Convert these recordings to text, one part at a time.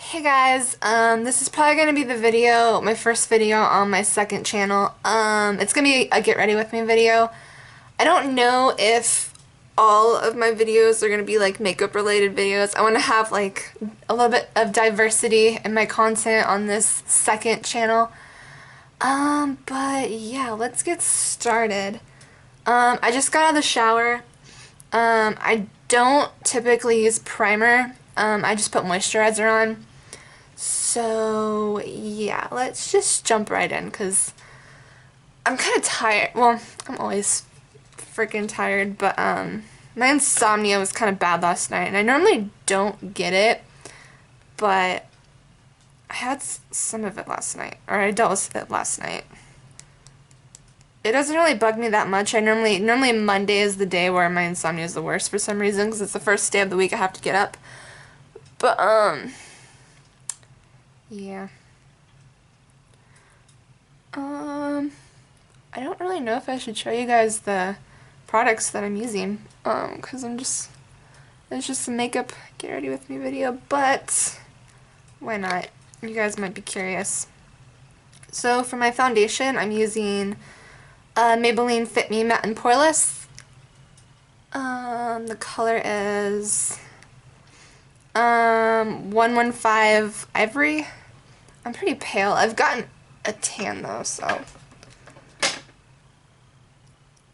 Hey guys, this is probably gonna be my first video on my second channel. It's gonna be a get ready with me video. I don't know if all of my videos are gonna be like makeup related videos. I want to have like a little bit of diversity in my content on this second channel. But yeah, let's get started. I just got out of the shower. I don't typically use primer. I just put moisturizer on. So yeah, let's just jump right in because I'm kind of tired. Well, I'm always freaking tired, but my insomnia was kind of bad last night, and I normally don't get it, but I had some of it last night, or I dealt with it last night. It doesn't really bug me that much. Normally Monday is the day where my insomnia is the worst for some reason because it's the first day of the week I have to get up. But yeah. I don't really know if I should show you guys the products that I'm using, because it's just a makeup get ready with me video, but why not? You guys might be curious. So for my foundation, I'm using Maybelline Fit Me Matte and Poreless. The color is 115 Ivory. I'm pretty pale. I've gotten a tan though, so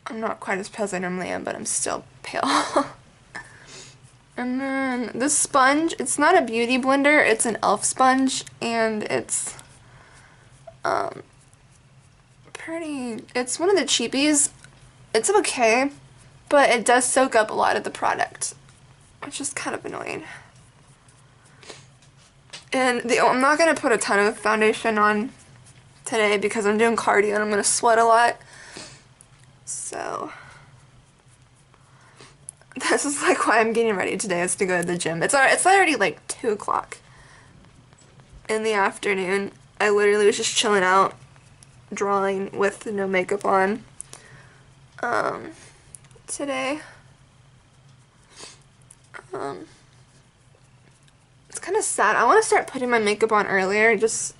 I'm not quite as pale as I normally am, but I'm still pale. And then this sponge, it's not a beauty blender, it's an e.l.f. sponge, and it's it's one of the cheapies. It's okay, but it does soak up a lot of the product, which is kind of annoying. And I'm not going to put a ton of foundation on today because I'm doing cardio and I'm going to sweat a lot. So this is like why I'm getting ready today, is to go to the gym. It's already like 2 o'clock in the afternoon. I literally was just chilling out, drawing with no makeup on today. It's kind of sad. I want to start putting my makeup on earlier, just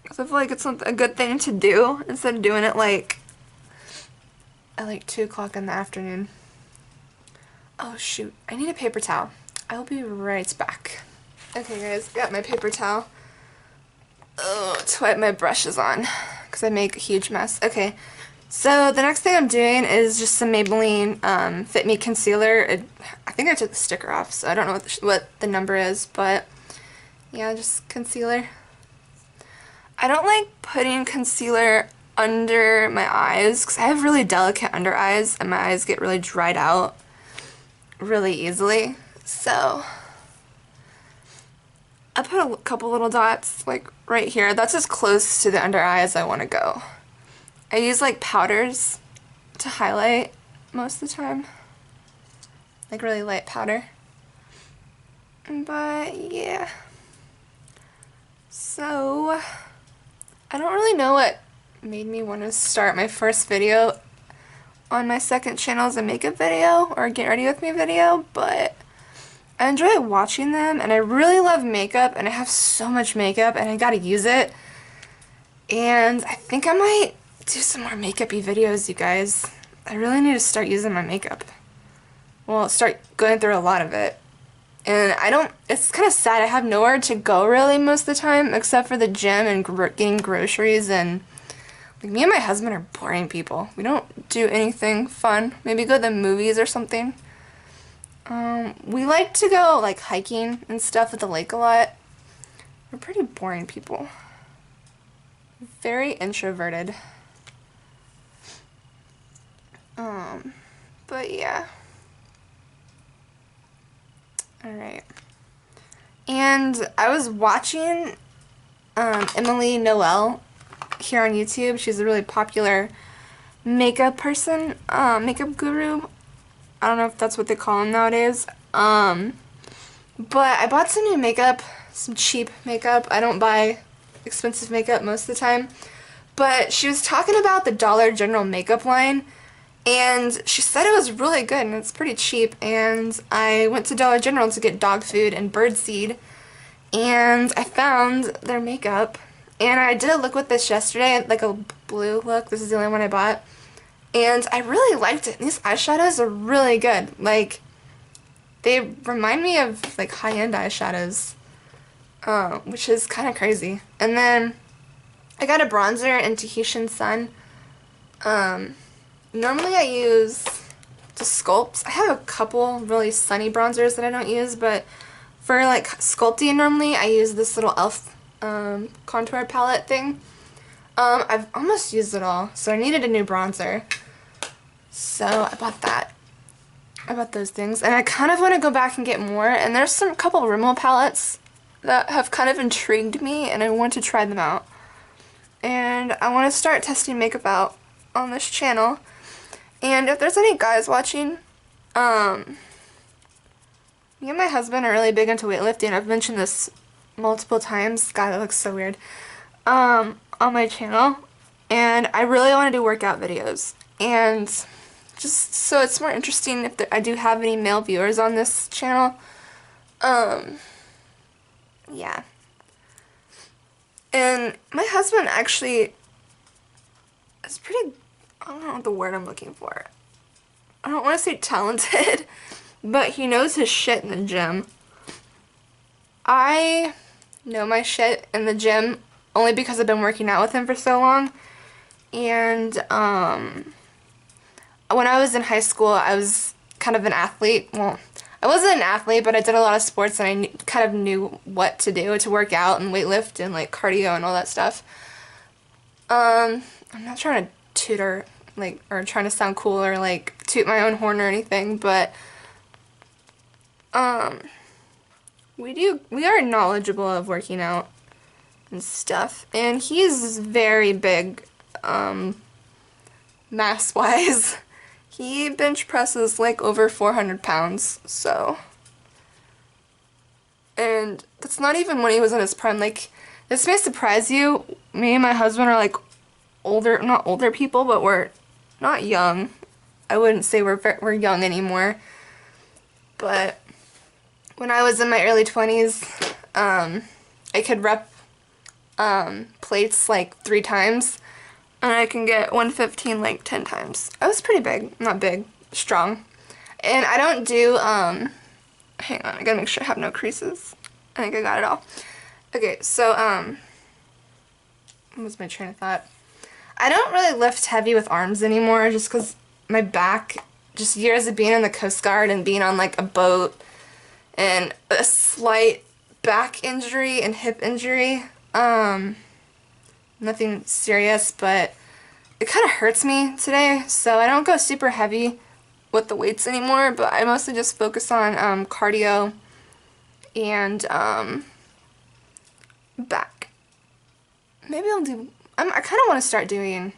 because I feel like it's a good thing to do instead of doing it like at like 2 o'clock in the afternoon. Oh shoot, I need a paper towel. I'll be right back. Okay guys, got my paper towel. Oh, to wipe my brushes on because I make a huge mess. Okay, so the next thing I'm doing is just some Maybelline Fit Me Concealer. I think I took the sticker off, so I don't know what the number is, but yeah, just concealer. I don't like putting concealer under my eyes because I have really delicate under eyes and my eyes get really dried out really easily. So I put a couple little dots like right here. That's as close to the under eye as I want to go. I use like powders to highlight most of the time, like really light powder. But yeah, so I don't really know what made me want to start my first video on my second channel as a makeup video or get ready with me video, but I enjoy watching them and I really love makeup and I have so much makeup and I gotta use it, and I think I might do some more makeup-y videos, you guys. I really need to start using my makeup. Well, start going through a lot of it. And it's kind of sad, I have nowhere to go really most of the time except for the gym and getting groceries, and like me and my husband are boring people. We don't do anything fun. Maybe go to the movies or something. We like to go like hiking and stuff at the lake a lot. We're pretty boring people. Very introverted. But yeah. Alright. And I was watching Emily Noel here on YouTube. She's a really popular makeup person, makeup guru. I don't know if that's what they call them nowadays. But I bought some new makeup, some cheap makeup. I don't buy expensive makeup most of the time. But she was talking about the Dollar General makeup line, and she said it was really good and it's pretty cheap. And I went to Dollar General to get dog food and birdseed, and I found their makeup, and I did a look with this yesterday, like a blue look. This is the only one I bought, and I really liked it. These eyeshadows are really good. Like, they remind me of like high-end eyeshadows, which is kind of crazy. And then I got a bronzer in Tahitian Sun. Normally I use just sculpts. I have a couple really sunny bronzers that I don't use, but for like sculpting normally I use this little e.l.f. Contour palette thing. I've almost used it all, so I needed a new bronzer. So I bought that. I bought those things, and I kind of want to go back and get more, and there's some couple Rimmel palettes that have kind of intrigued me, and I want to try them out. And I want to start testing makeup out on this channel. And if there's any guys watching, me and my husband are really big into weightlifting. I've mentioned this multiple times. God, that looks so weird. On my channel, and I really want to do workout videos. And just so it's more interesting if I do have any male viewers on this channel. Yeah. And my husband actually is pretty, I don't know what the word I'm looking for. I don't want to say talented, but he knows his shit in the gym. I know my shit in the gym only because I've been working out with him for so long. And when I was in high school, I was kind of an athlete. Well, I wasn't an athlete, but I did a lot of sports, and I kind of knew what to do to work out and weightlift and like cardio and all that stuff. I'm not trying to tutor like or trying to sound cool or like toot my own horn or anything, but we are knowledgeable of working out and stuff, and he's very big mass wise. He bench presses like over 400 pounds, so, and that's not even when he was in his prime. Like, this may surprise you, me and my husband are like older, not older people, but we're not young. I wouldn't say we're young anymore, but when I was in my early 20s, I could rep plates like 3 times, and I can get 115 like 10 times. I was pretty big, not big, strong. And I don't do, hang on, I gotta make sure I have no creases. I think I got it all. Okay, so, what was my train of thought? I don't really lift heavy with arms anymore, just because my back, just years of being in the Coast Guard and being on like a boat, and a slight back injury and hip injury. Nothing serious, but it kind of hurts me today, so I don't go super heavy with the weights anymore, but I mostly just focus on cardio and back. Maybe I'll do, I kind of want to start doing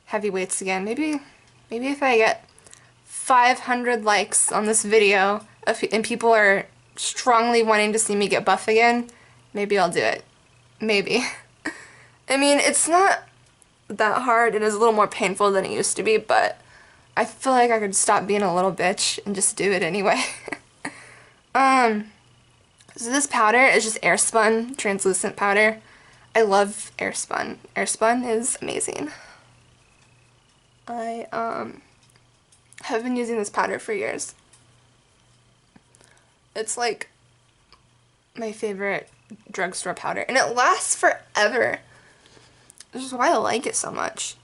heavy weights again. Maybe if I get 500 likes on this video and people are strongly wanting to see me get buff again, maybe I'll do it. Maybe. I mean, it's not that hard. It is a little more painful than it used to be, but I feel like I could stop being a little bitch and just do it anyway. So this powder is just Airspun translucent powder. I love Airspun. Airspun is amazing. I have been using this powder for years. It's like my favorite drugstore powder, and it lasts forever. This is why I like it so much.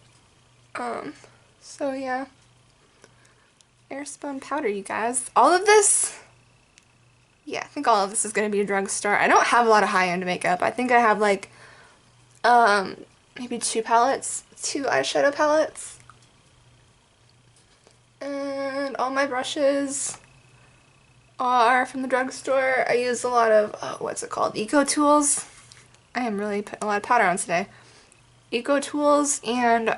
So yeah. Airspun powder, you guys. All of this, yeah, I think all of this is going to be a drugstore. I don't have a lot of high-end makeup. I think I have like, maybe 2 eyeshadow palettes. And all my brushes are from the drugstore. I use a lot of, what's it called? Eco Tools. I am really putting a lot of powder on today. Eco Tools and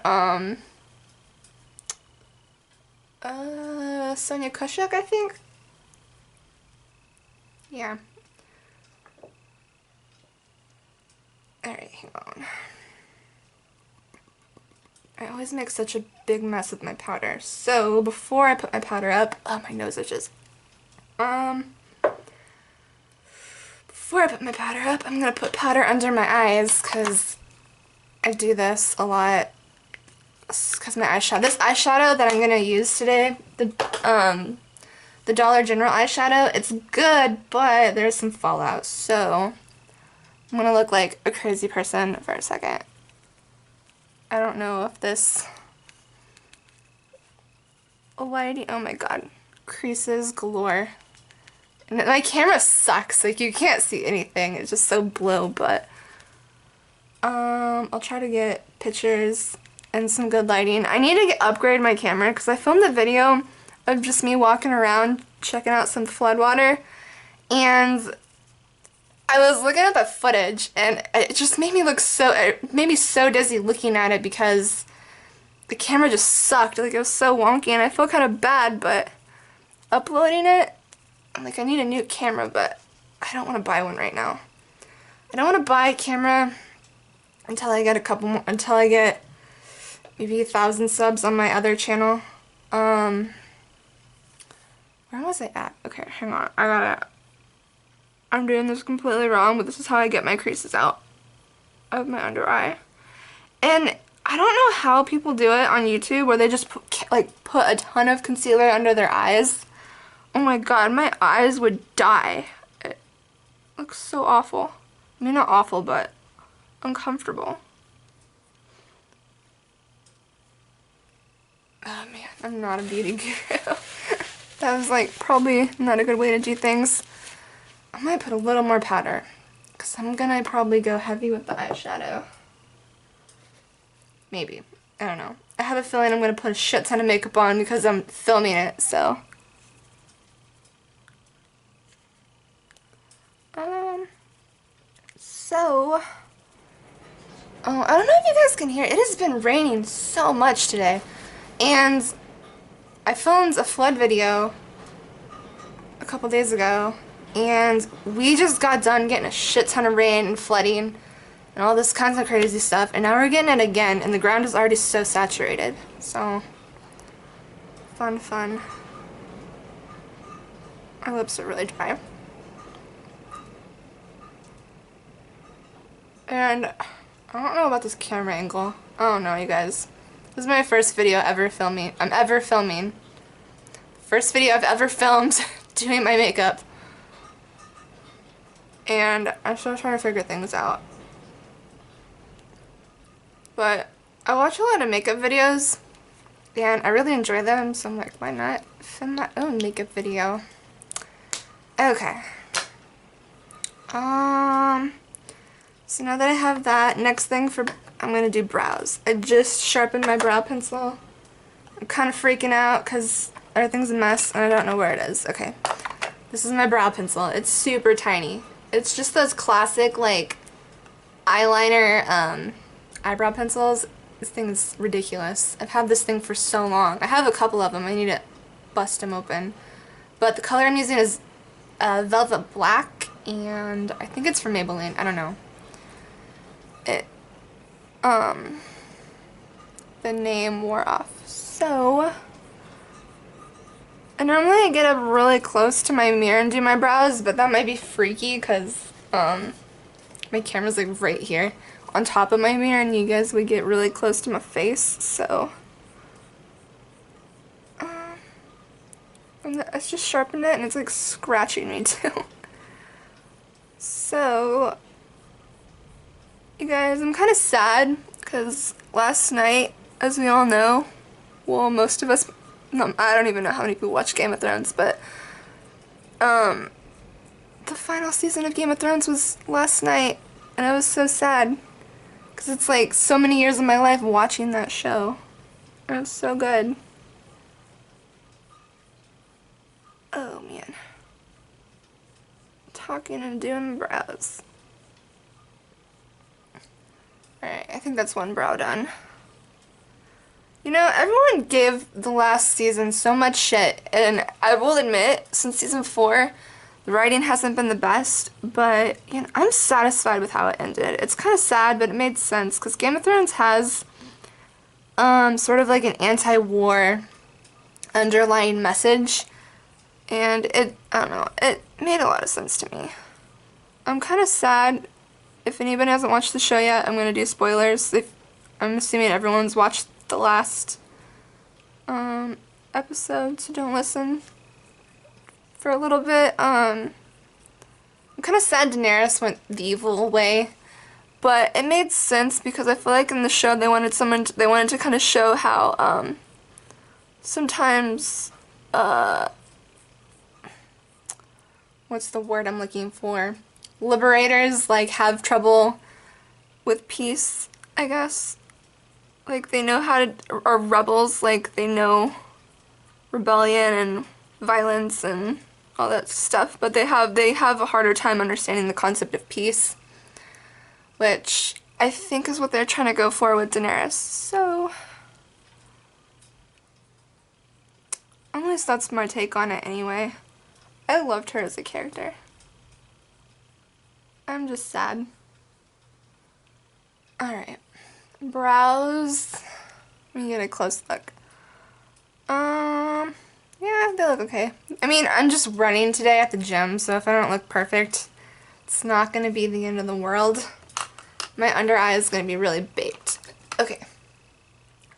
Sonia Kashuk, I think. Yeah. Alright, hang on. I always make such a big mess with my powder. So before I put my powder up, oh, my nose itches. Before before I put my powder up, I'm going to put powder under my eyes because I do this a lot. Because my eyeshadow, this eyeshadow that I'm going to use today, the Dollar General eyeshadow, it's good, but there's some fallout, so I'm going to look like a crazy person for a second. I don't know if this lighting, oh my god, creases galore. And my camera sucks, like you can't see anything, it's just so blue, but I'll try to get pictures and some good lighting. I need to upgrade my camera because I filmed a video of just me walking around checking out some floodwater, and I was looking at the footage and it just made me look so, it made me so dizzy looking at it because the camera just sucked, like it was so wonky, and I feel kind of bad, but uploading it, like I need a new camera, but I don't want to buy one right now. I don't want to buy a camera until I get a couple more, until I get maybe 1,000 subs on my other channel. Where was I at? Okay, hang on. I'm doing this completely wrong, but this is how I get my creases out of my under eye. And I don't know how people do it on YouTube where they just put a ton of concealer under their eyes. Oh my god, my eyes would die. It looks so awful. I mean, not awful, but uncomfortable. Oh man, I'm not a beauty guru. That was like probably not a good way to do things. I might put a little more powder because I'm gonna probably go heavy with the eyeshadow. Maybe. I don't know. I have a feeling I'm gonna put a shit ton of makeup on because I'm filming it, so. Oh, I don't know if you guys can hear. It has been raining so much today. And I filmed a flood video a couple days ago, and we just got done getting a shit ton of rain and flooding and all this kinds of crazy stuff, and now we're getting it again, and the ground is already so saturated. So, fun. My lips are really dry. And I don't know about this camera angle. I don't know, you guys. This is my first video ever filming. First video I've ever filmed doing my makeup. And I'm still trying to figure things out. But I watch a lot of makeup videos and I really enjoy them, so I'm like, why not film my own makeup video? Okay. So now that I have that, next thing I'm gonna do brows. I just sharpened my brow pencil. I'm kind of freaking out because everything's a mess and I don't know where it is. Okay, this is my brow pencil. It's super tiny. It's just those classic like eyeliner eyebrow pencils. This thing is ridiculous. I've had this thing for so long. I have a couple of them. I need to bust them open. But the color I'm using is Velvet Black, and I think it's from Maybelline. I don't know. The name wore off. So, I normally get up really close to my mirror and do my brows, but that might be freaky because my camera's like right here on top of my mirror and you guys would get really close to my face, so I just sharpened it and it's like scratching me too. So, you guys, I'm kind of sad because last night, as we all know, well, most of us, no, I don't even know how many people watch Game of Thrones, but the final season of Game of Thrones was last night, and I was so sad because it's like so many years of my life watching that show. It was so good. Oh man. Talking and doing brows. Alright, I think that's one brow done. You know, everyone gave the last season so much shit, and I will admit, since season 4, the writing hasn't been the best, but you know, I'm satisfied with how it ended. It's kind of sad, but it made sense, because Game of Thrones has sort of like an anti-war underlying message, and I don't know, it made a lot of sense to me. I'm kind of sad. If anybody hasn't watched the show yet, I'm going to do spoilers. I'm assuming everyone's watched the last episode, so don't listen for a little bit. I'm kind of sad Daenerys went the evil way, but it made sense because I feel like in the show they wanted to kind of show how sometimes what's the word I'm looking for? Liberators like have trouble with peace, I guess. Like they know how to, or rebels, like they know rebellion and violence and all that stuff, but they have a harder time understanding the concept of peace, which I think is what they're trying to go for with Daenerys. So at least that's my take on it anyway. I loved her as a character. I'm just sad. Alright. Brows. Let me get a close look. Yeah, they look okay. I mean, I'm just running today at the gym, so if I don't look perfect, it's not going to be the end of the world. My under eye is going to be really baked. Okay.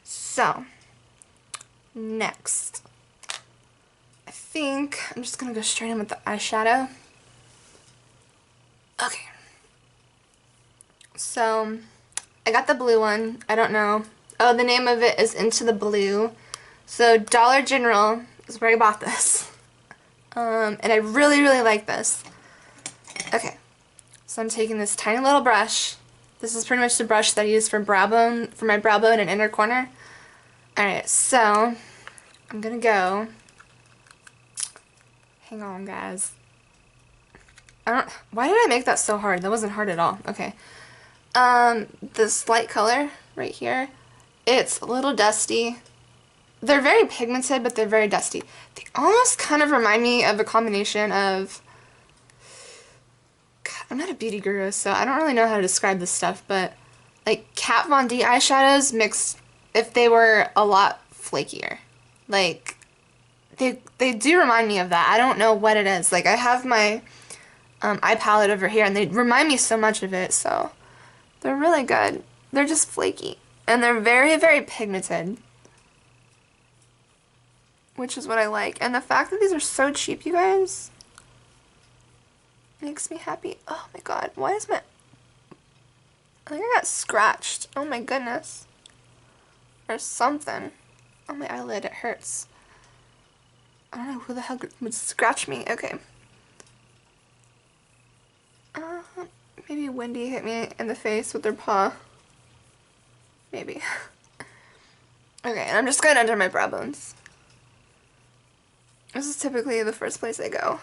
So, next. I think I'm just going to go straight in with the eyeshadow. Okay. So, I got the blue one. I don't know. Oh, the name of it is Into the Blue. So, Dollar General is where I bought this. And I really, really like this. Okay. So, I'm taking this tiny little brush. This is pretty much the brush that I use for my brow bone and inner corner. Alright, so, I'm gonna go. Hang on, guys. Why did I make that so hard? That wasn't hard at all. Okay. This light color right here, it's a little dusty. They're very pigmented, but they're very dusty. They almost kind of remind me of a combination of... God, I'm not a beauty guru, so I don't really know how to describe this stuff, but like Kat Von D eyeshadows mixed if they were a lot flakier. Like, they do remind me of that. I don't know what it is. Like, I have my eye palette over here, and they remind me so much of it, so they're really good. They're just flaky. And they're very, very pigmented, which is what I like. And the fact that these are so cheap, you guys, makes me happy. Oh my god, why is my... I think I got scratched. Oh my goodness. Or something on my eyelid. It hurts. I don't know who the hell would scratch me. Okay. Maybe Wendy hit me in the face with their paw. Maybe. Okay, and I'm just going under my brow bones. This is typically the first place I go.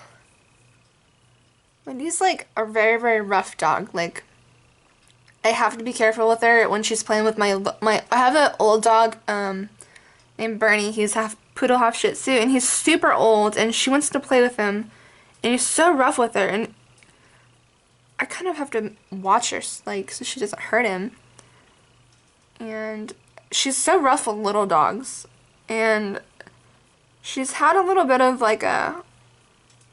Wendy's like a very, very rough dog. Like, I have to be careful with her when she's playing with my I have an old dog named Bernie. He's half poodle, half shih tzu, and he's super old, and she wants to play with him, and he's so rough with her, and I kind of have to watch her, like, so she doesn't hurt him. And she's so rough with little dogs, and she's had a little bit of like a,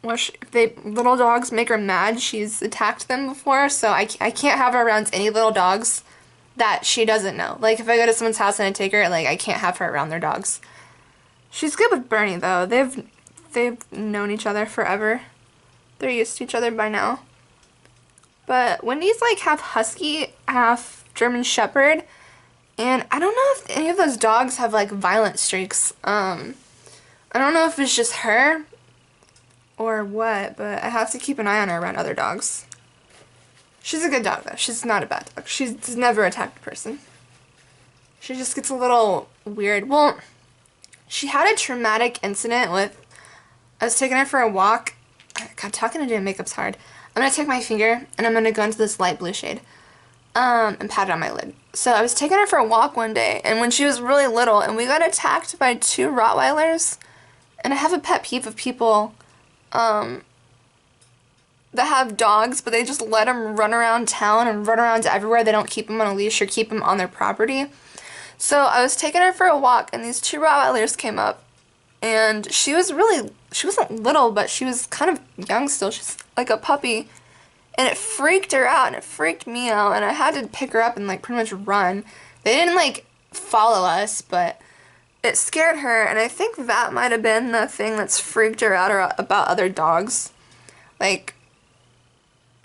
well, little dogs make her mad. She's attacked them before, so I can't have her around any little dogs that she doesn't know. Like, if I go to someone's house and I take her, like, I can't have her around their dogs. She's good with Bernie, though. They've known each other forever. They're used to each other by now. But Wendy's like half husky, half German Shepherd, and I don't know if any of those dogs have like violent streaks. I don't know if it's just her or what, but I have to keep an eye on her around other dogs. She's a good dog though. She's not a bad dog. She's never attacked a person. She just gets a little weird. Well, she had a traumatic incident with, I was taking her for a walk. God, talking to doing makeup's hard. I'm going to take my finger, and I'm going to go into this light blue shade, and pat it on my lid. So I was taking her for a walk one day, and when she was really little, and we got attacked by 2 Rottweilers, and I have a pet peeve of people, that have dogs, but they just let them run around town and run around everywhere. They don't keep them on a leash or keep them on their property. So I was taking her for a walk, and these 2 Rottweilers came up, and she wasn't little, but she was kind of young still. She's like a puppy. and it freaked her out, and it freaked me out, and I had to pick her up and, like, pretty much run. They didn't, like, follow us, but it scared her, and I think that might have been the thing that's freaked her out about other dogs. Like,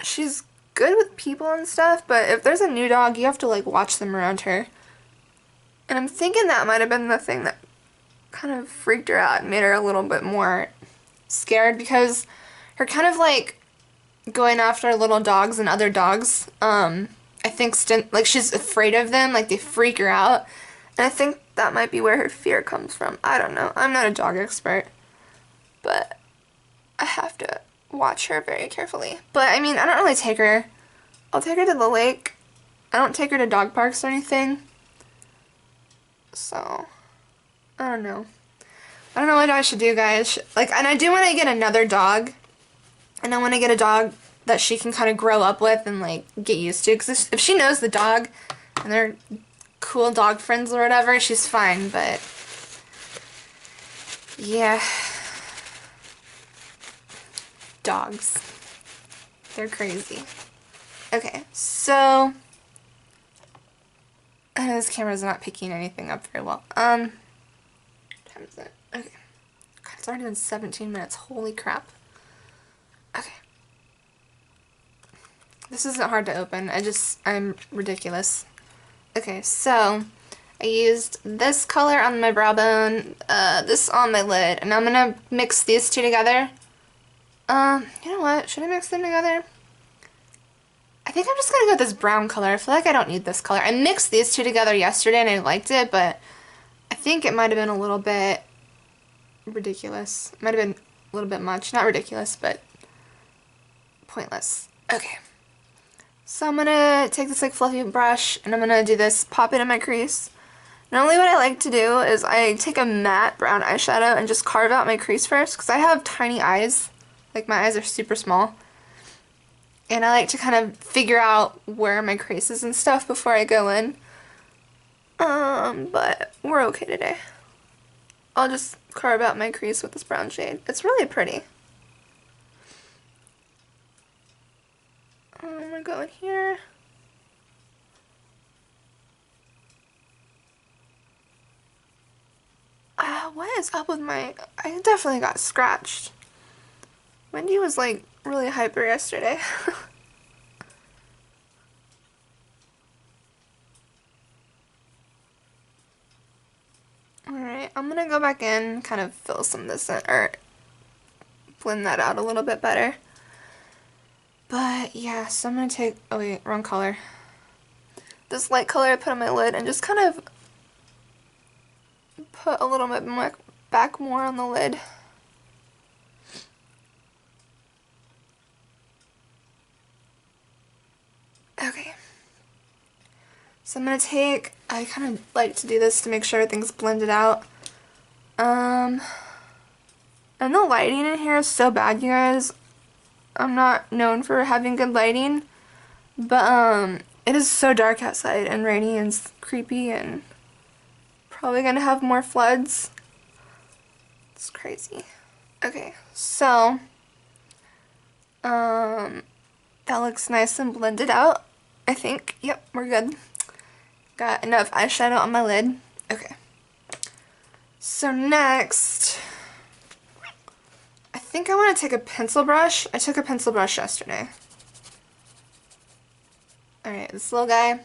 she's good with people and stuff, but if there's a new dog, you have to, like, watch them around her. And I'm thinking that might have been the thing that kind of freaked her out and made her a little bit more scared, because her kind of, like, going after little dogs and other dogs, I think, like, she's afraid of them, like, they freak her out, and I think that might be where her fear comes from. I don't know. I'm not a dog expert, but I have to watch her very carefully. But, I mean, I don't really take her. I'll take her to the lake. I don't take her to dog parks or anything. So, I don't know. I don't know what I should do, guys. Like, and I do want to get another dog. And I want to get a dog that she can kind of grow up with and, like, get used to. Because if she knows the dog and they're cool dog friends or whatever, she's fine. But, yeah. Dogs. They're crazy. Okay, so this camera's not picking anything up very well. What time is it? Okay. God, it's already been 17 minutes. Holy crap. Okay. This isn't hard to open. I'm ridiculous. Okay, so I used this color on my brow bone, this on my lid, and I'm gonna mix these two together. You know what? Should I mix them together? I think I'm just gonna go with this brown color. I feel like I don't need this color. I mixed these two together yesterday and I liked it, but I think it might have been a little bit ridiculous. It might have been a little bit much. Not ridiculous, but pointless. Okay. So I'm gonna take this, like, fluffy brush and I'm gonna do this, pop it in my crease. Normally what I like to do is I take a matte brown eyeshadow and just carve out my crease first, because I have tiny eyes. Like, my eyes are super small. And I like to kind of figure out where my crease is and stuff before I go in. But we're okay today. I'll just carve out my crease with this brown shade. It's really pretty. I'm gonna go in here. What is up with my... I definitely got scratched. Wendy was, like, really hyper yesterday. Alright, I'm gonna go back in, kind of fill some of this in, or blend that out a little bit better. But, yeah, so I'm gonna take... Oh, wait, wrong color. This light color I put on my lid and just kind of put a little bit more back more on the lid. Okay. So I'm gonna take, I kind of like to do this to make sure everything's blended out. And the lighting in here is so bad, you guys. I'm not known for having good lighting, but it is so dark outside and rainy and creepy and probably gonna have more floods. It's crazy. Okay, so that looks nice and blended out, I think. Yep, we're good. Got enough eyeshadow on my lid. Okay. So next, I think I want to take a pencil brush. I took a pencil brush yesterday. Alright, this little guy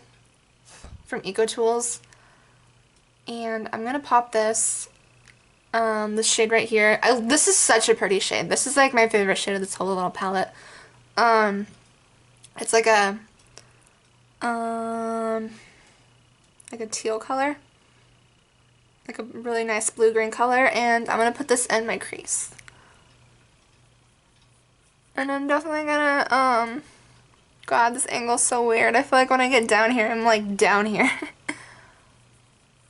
from Eco Tools. And I'm going to pop this shade right here. This is such a pretty shade. This is like my favorite shade of this whole little palette. It's like a teal color. Like a really nice blue-green color, and I'm going to put this in my crease. And I'm definitely gonna, God, this angle's so weird. I feel like when I get down here, I'm like down here.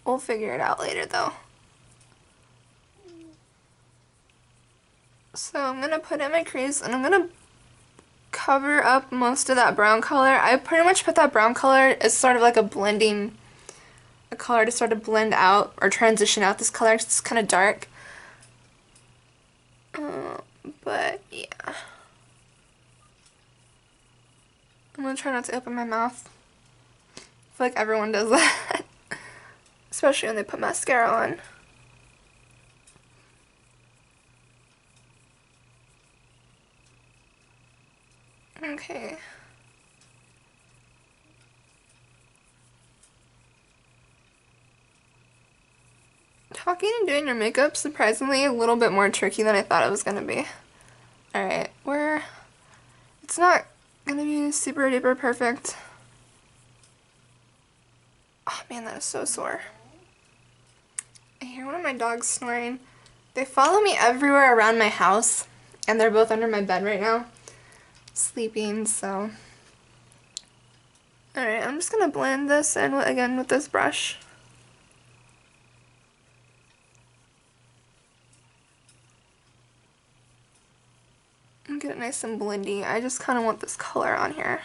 We'll figure it out later though. So I'm gonna put in my crease and I'm gonna cover up most of that brown color. I pretty much put that brown color as sort of like a color to sort of blend out or transition out this color. It's kind of dark. But yeah. I'm gonna try not to open my mouth. I feel like everyone does that. Especially when they put mascara on. Okay. Talking and doing your makeup, surprisingly, a little bit more tricky than I thought it was gonna be. Alright, it's not gonna be super duper perfect. Oh man, that is so sore. I hear one of my dogs snoring. They follow me everywhere around my house, and they're both under my bed right now, sleeping, so. Alright, I'm just gonna blend this in again with this brush. And get it nice and blendy. I just kind of want this color on here.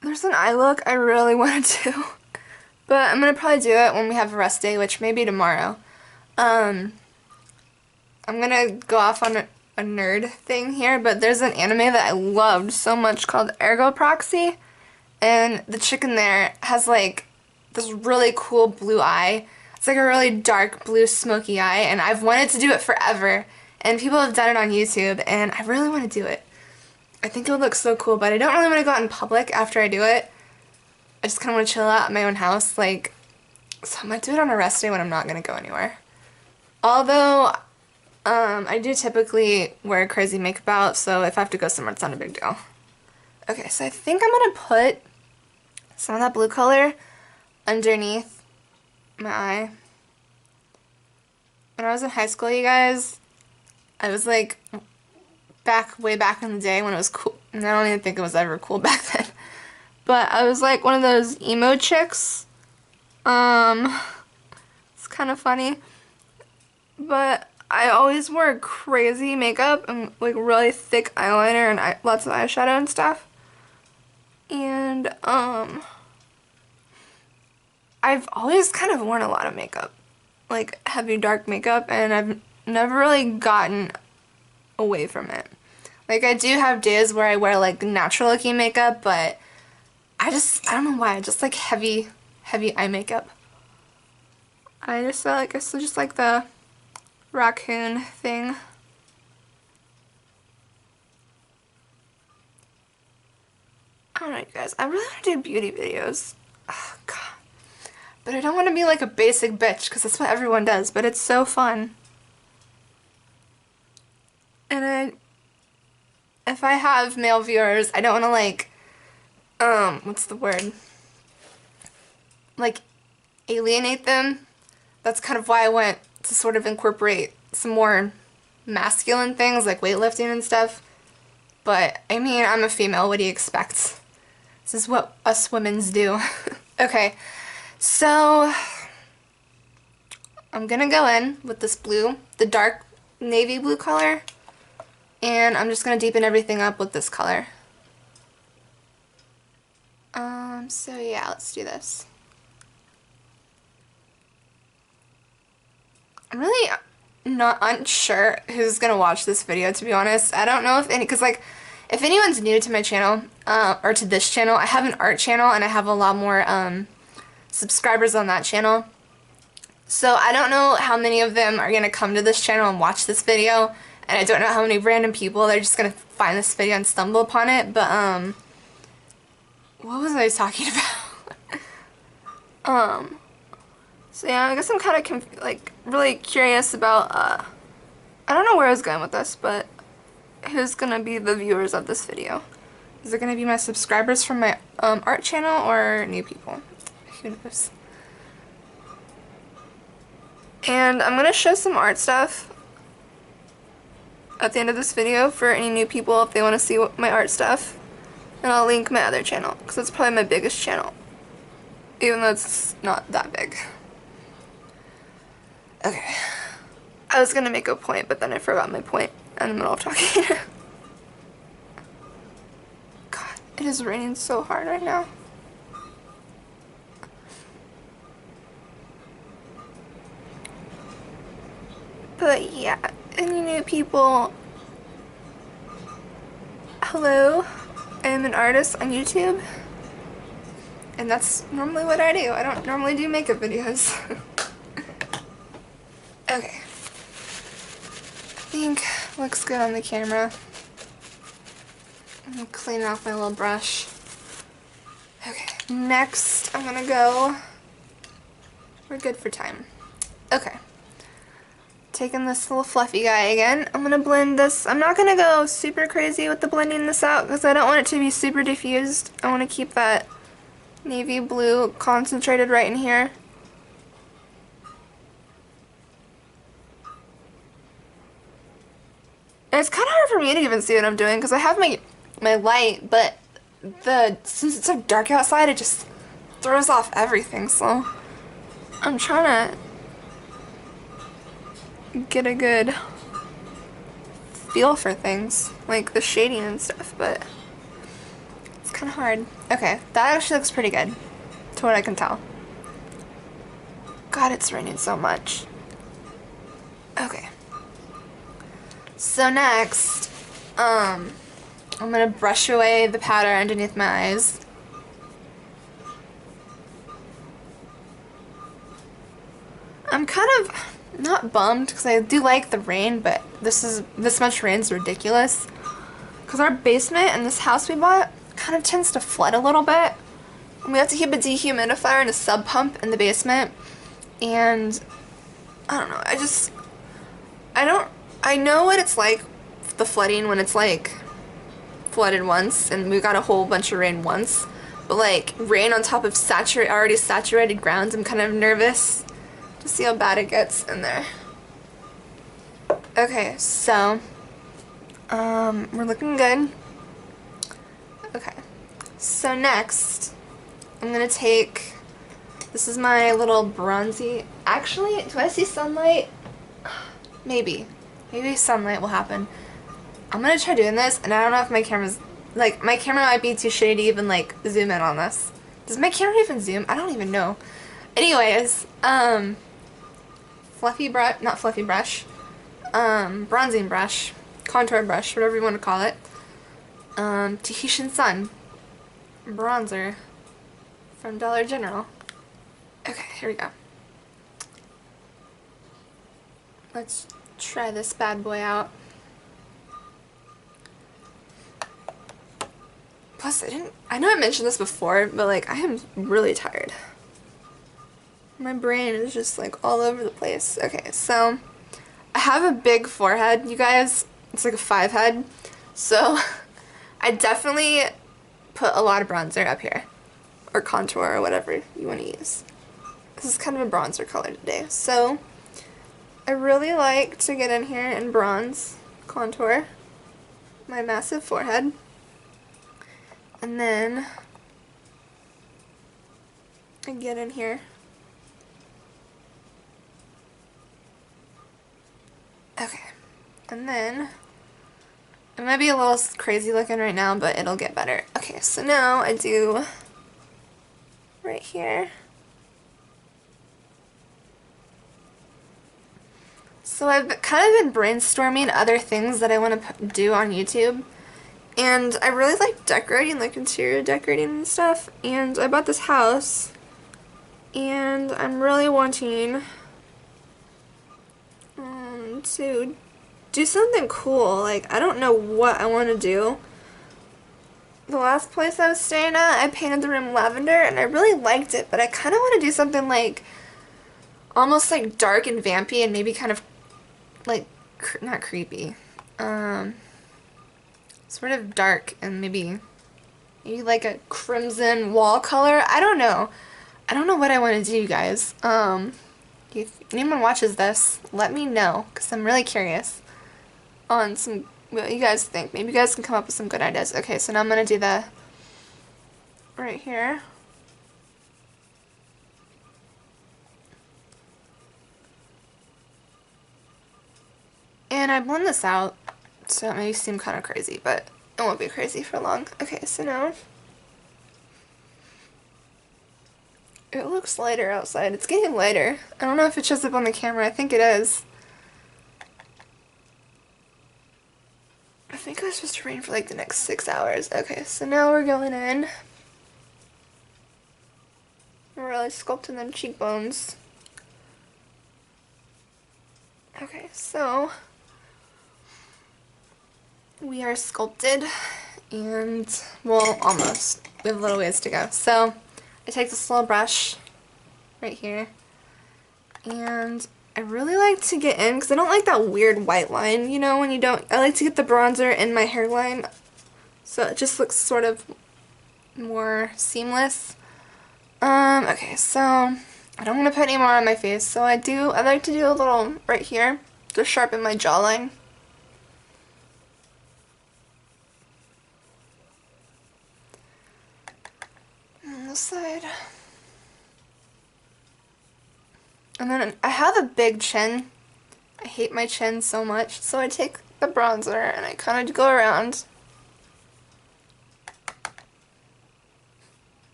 There's an eye look I really want to do, but I'm gonna probably do it when we have a rest day, which may be tomorrow. I'm gonna go off on a nerd thing here, but there's an anime that I loved so much called Ergo Proxy, and the chick in there has like this really cool blue eye. It's like a really dark blue smoky eye, and I've wanted to do it forever, and people have done it on YouTube, and I really want to do it. I think it would look so cool, but I don't really want to go out in public after I do it. I just kind of want to chill out at my own house, like, so I might do it on a rest day when I'm not going to go anywhere. Although, I do typically wear crazy makeup out, so if I have to go somewhere, it's not a big deal. Okay, so I think I'm going to put some of that blue color underneath my eye. When I was in high school, you guys, I was like, way back in the day when it was cool, and I don't even think it was ever cool back then, but I was like one of those emo chicks. It's kind of funny, but I always wore crazy makeup and like really thick eyeliner and lots of eyeshadow and stuff, and I've always kind of worn a lot of makeup, like heavy dark makeup, and I've never really gotten away from it. Like, I do have days where I wear like natural looking makeup, but I don't know why, I just like heavy eye makeup. I just feel like it's just like the raccoon thing. I don't know, you guys, I really want to do beauty videos. Oh, God. But I don't want to be like a basic bitch, because that's what everyone does, but it's so fun. And if I have male viewers, I don't want to like, what's the word? Like, alienate them. That's kind of why I went to sort of incorporate some more masculine things, like weightlifting and stuff. But, I mean, I'm a female, what do you expect? This is what us women's do. Okay, so I'm gonna go in with this blue, the dark navy blue color. And I'm just going to deepen everything up with this color. So yeah, let's do this. I'm really not unsure who's going to watch this video, to be honest. I don't know if because like, if anyone's new to my channel, or to this channel, I have an art channel and I have a lot more, subscribers on that channel. So I don't know how many of them are going to come to this channel and watch this video. And I don't know how many random people are just gonna find this video and stumble upon it, but, what was I talking about? So yeah, I guess I'm kind of, like, really curious about, I don't know where I was going with this, but who's gonna be the viewers of this video? Is it gonna be my subscribers from my, art channel, or new people? Who knows? And I'm gonna show some art stuff at the end of this video for any new people if they want to see my art stuff, and I'll link my other channel because it's probably my biggest channel, even though it's not that big. Okay, I was gonna make a point, but then I forgot my point in the middle of talking. God, it is raining so hard right now. But yeah, any new people, hello, I'm an artist on YouTube, and that's normally what I do. I don't normally do makeup videos. Okay, I think looks good on the camera. I'm gonna clean off my little brush. Okay, next I'm gonna go, we're good for time. Okay. Taking this little fluffy guy again. I'm gonna blend this. I'm not gonna go super crazy with the blending this out because I don't want it to be super diffused. I want to keep that navy blue concentrated right in here. And it's kind of hard for me to even see what I'm doing because I have my light, but since it's so dark outside, it just throws off everything. So I'm trying to get a good feel for things, like the shading and stuff, but it's kind of hard. Okay, that actually looks pretty good, to what I can tell. God, it's raining so much. Okay. So next, I'm gonna brush away the powder underneath my eyes. I'm kind of not bummed because I do like the rain, but this much rain is ridiculous. Because our basement in this house we bought kind of tends to flood a little bit. And we have to keep a dehumidifier and a sub pump in the basement. And I don't know, I know what it's like, the flooding, when it's like flooded once and we got a whole bunch of rain once. But like rain on top of already saturated grounds, I'm kind of nervous to see how bad it gets in there. Okay, so we're looking good. Okay, so next I'm gonna take, this is my little bronzy, actually, do I see sunlight? Maybe sunlight will happen. I'm gonna try doing this, and I don't know if my camera's, like, my camera might be too shitty to even, like, zoom in on this. Does my camera even zoom? I don't even know. Anyways, fluffy brush, not fluffy brush, bronzing brush, contour brush, whatever you want to call it, Tahitian Sun bronzer from Dollar General. Okay, here we go. Let's try this bad boy out. Plus, I know I mentioned this before, but like, I am really tired. My brain is just like all over the place. Okay, so I have a big forehead, you guys. It's like a 5 head. So I definitely put a lot of bronzer up here, or contour, or whatever you want to use. This is kind of a bronzer color today. So I really like to get in here and bronze, contour my massive forehead. And then I get in here. Okay. And then it might be a little crazy looking right now, but it'll get better. Okay, so now I do right here. So I've kind of been brainstorming other things that I want to do on YouTube. And I really like decorating, like interior decorating and stuff. And I bought this house. And I'm really wanting to do something cool. Like, I don't know what I want to do. The last place I was staying at, I painted the room lavender, and I really liked it. But I kind of want to do something like, almost like dark and vampy, and maybe kind of like, not creepy. Sort of dark and maybe like a crimson wall color. I don't know. I don't know what I want to do, you guys. If anyone watches this, let me know, because I'm really curious on what you guys think. Maybe you guys can come up with some good ideas. Okay, so now I'm going to do the right here. And I blend this out, so it may seem kind of crazy, but it won't be crazy for long. Okay, so now it looks lighter outside. It's getting lighter. I don't know if it shows up on the camera. I think it is. rain for like the next 6 hours. Okay, so now we're going in. We're really sculpting them cheekbones. Okay, so we are sculpted and, well, almost. We have a little ways to go. So I take this little brush right here and I really like to get in because I don't like that weird white line, you know, when you don't. I like to get the bronzer in my hairline so it just looks sort of more seamless. Okay, so I don't want to put any more on my face, so I like to do a little right here to sharpen my jawline. On this side. And then I have a big chin. I hate my chin so much, so I take the bronzer and I kind of go around.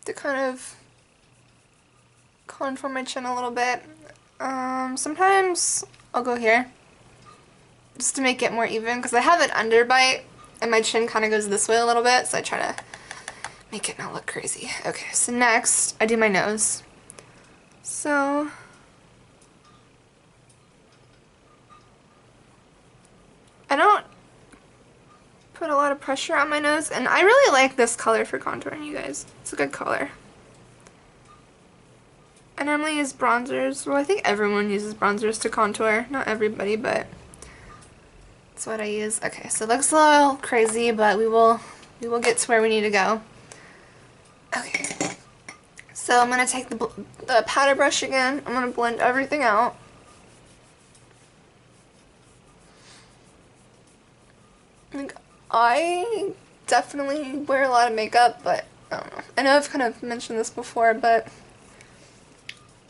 To kind of contour my chin a little bit. Sometimes I'll go here just to make it more even because I have an underbite and my chin kind of goes this way a little bit, so I try to make it not look crazy. Okay, so next I do my nose. So I don't put a lot of pressure on my nose, and I really like this color for contouring, you guys. It's a good color. I normally use bronzers. Well, I think everyone uses bronzers to contour. Not everybody, but that's what I use. Okay, so it looks a little crazy, but we will get to where we need to go. Okay, so I'm going to take the powder brush again. I'm going to blend everything out. Like, I definitely wear a lot of makeup, but I don't know. I know I've kind of mentioned this before, but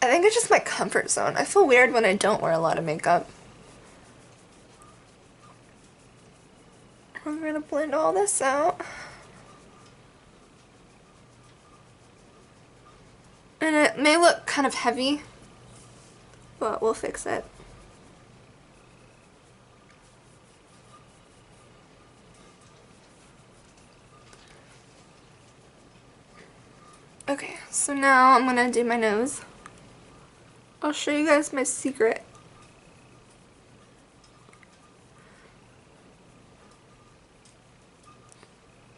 I think it's just my comfort zone. I feel weird when I don't wear a lot of makeup. I'm going to blend all this out. And it may look kind of heavy, but we'll fix it. Okay, so now I'm gonna do my nose. I'll show you guys my secret.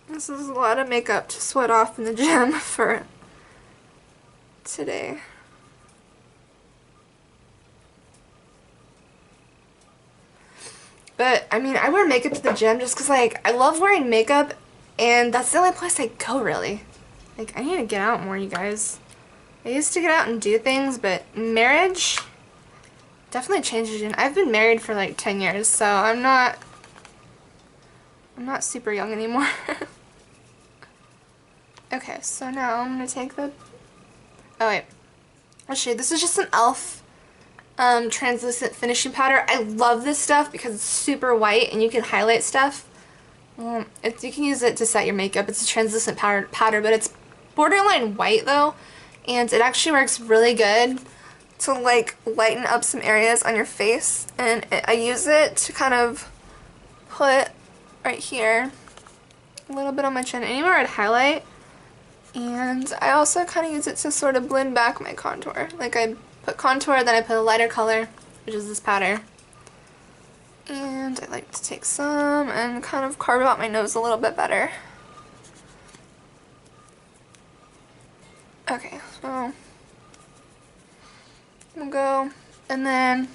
This is a lot of makeup to sweat off in the gym for today. But, I mean, I wear makeup to the gym just because, like, I love wearing makeup, and that's the only place I go, really. Like, I need to get out more, you guys. I used to get out and do things, but marriage definitely changes you. I've been married for, like, 10 years, so I'm not super young anymore. Okay, so now I'm going to take the... Oh, wait. I'll show you. This is just an e.l.f. Translucent finishing powder. I love this stuff because it's super white and you can highlight stuff. You can use it to set your makeup. It's a translucent powder, but it's borderline white though, and it actually works really good to like lighten up some areas on your face. And I use it to kind of put right here, a little bit on my chin, anywhere I'd highlight. And I also kind of use it to sort of blend back my contour. Like I put contour, then I put a lighter color, which is this powder. And I like to take some and kind of carve out my nose a little bit better. Okay, so we'll go. And then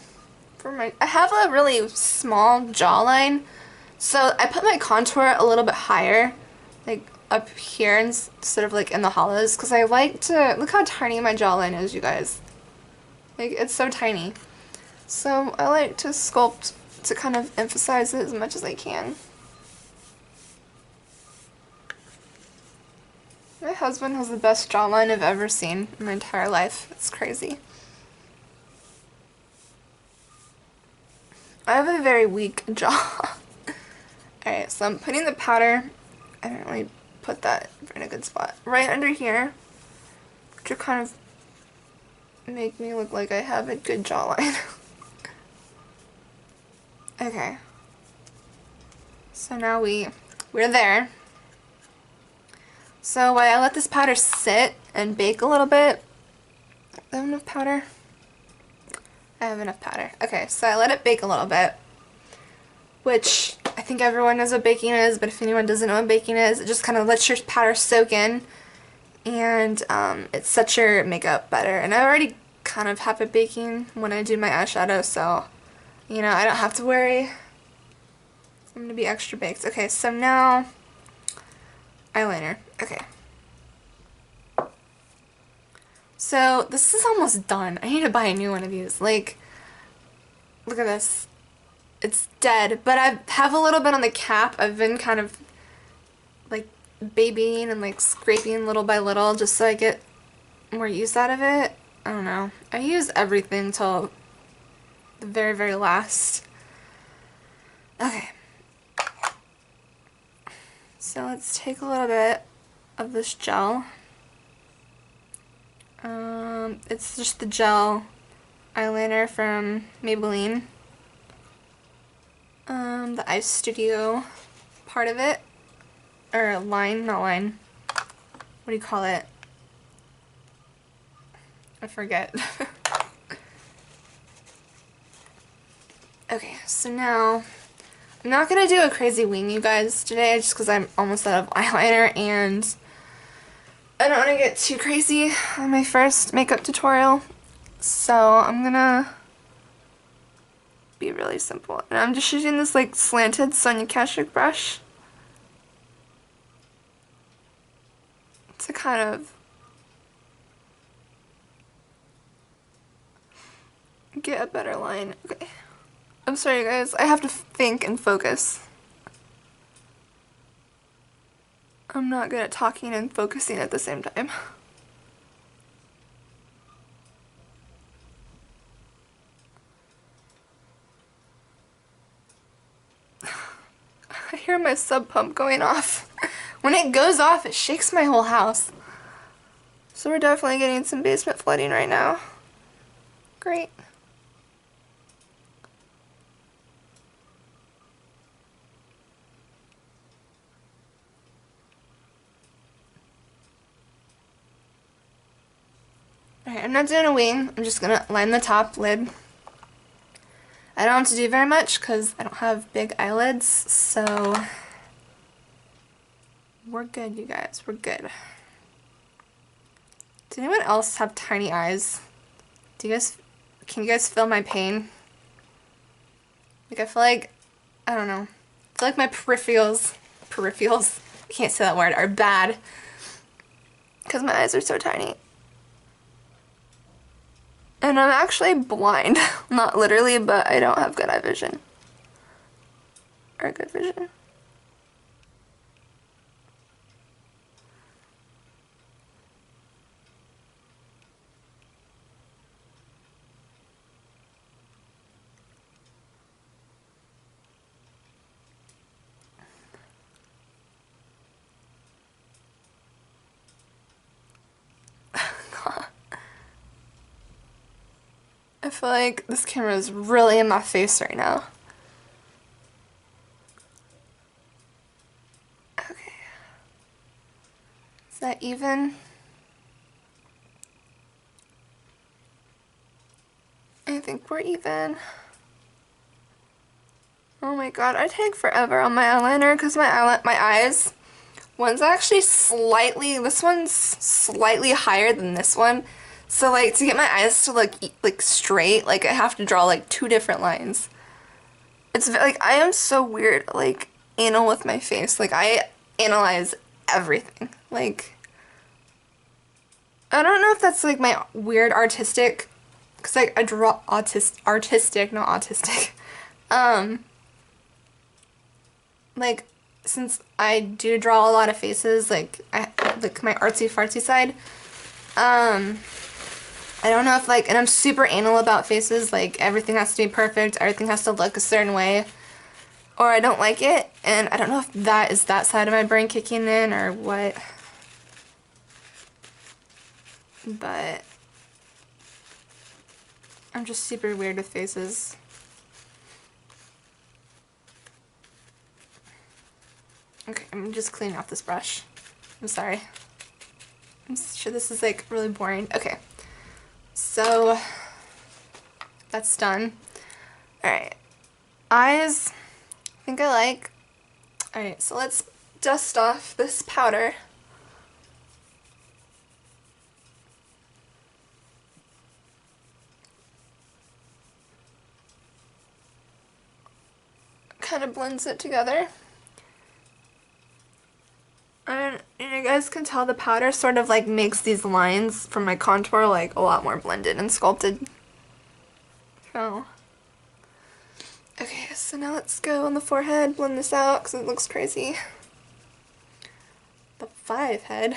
for my, I have a really small jawline, so I put my contour a little bit higher, like up here instead of like in the hollows, because I like to, look how tiny my jawline is, you guys. Like, it's so tiny. So I like to sculpt to kind of emphasize it as much as I can. My husband has the best jawline I've ever seen in my entire life. It's crazy. I have a very weak jaw. Alright, so I'm putting the powder, I don't really put that in a good spot, right under here, to kind of make me look like I have a good jawline. Okay. So now we're there. So while I let this powder sit and bake a little bit, do I have enough powder? I have enough powder. Okay, so I let it bake a little bit, which I think everyone knows what baking is, but if anyone doesn't know what baking is, it just kind of lets your powder soak in, and it sets your makeup better. And I already kind of have it baking when I do my eyeshadow, so, you know, I don't have to worry. I'm going to be extra baked. Okay, so now, eyeliner. Okay. So, this is almost done. I need to buy a new one of these. Like, look at this. It's dead, but I have a little bit on the cap. I've been kind of, like, babying and, like, scraping little by little just so I get more use out of it. I don't know. I use everything till the very, very last. Okay. So let's take a little bit of this gel. It's just the gel eyeliner from Maybelline. The Eye Studio part of it. Or line, not line. What do you call it? I forget. Okay, so now I'm not gonna do a crazy wing, you guys, today, just because I'm almost out of eyeliner and I don't want to get too crazy on my first makeup tutorial. So I'm gonna be really simple. And I'm just using this like slanted Sonia Kashuk brush to kind of get a better line. Okay. I'm sorry guys, I have to think and focus. I'm not good at talking and focusing at the same time. I hear my sub pump going off. When it goes off, it shakes my whole house. So we're definitely getting some basement flooding right now. Great. Alright, I'm not doing a wing. I'm just gonna line the top lid. I don't have to do very much because I don't have big eyelids, so we're good, you guys. We're good. Does anyone else have tiny eyes? Can you guys feel my pain? Like, I feel like, I don't know. I feel like my peripherals, I can't say that word, are bad because my eyes are so tiny. And I'm actually blind. Not literally, but I don't have good eye vision. Or good vision. I feel like this camera is really in my face right now. Okay. Is that even? I think we're even. Oh my god, I take forever on my eyeliner because my eyes, one's actually this one's slightly higher than this one. So like to get my eyes to look like straight, like I have to draw like 2 different lines. It's like I am so weird, like anal with my face. Like I analyze everything. Like I don't know if that's like my weird artistic, because like I draw artistic, not autistic. Like since I do draw a lot of faces, like like my artsy fartsy side. I don't know if like, and I'm super anal about faces, like everything has to be perfect, everything has to look a certain way, or I don't like it, and I don't know if that is that side of my brain kicking in or what, but I'm just super weird with faces. I'm just cleaning off this brush. I'm sorry. I'm sure this is like really boring. Okay. So that's done. Alright. Eyes. I think I like. Alright, so let's dust off this powder. Kind of blends it together. And you guys can tell the powder sort of like makes these lines from my contour like a lot more blended and sculpted. So, okay, so now let's go on the forehead, blend this out because it looks crazy. The 5 head.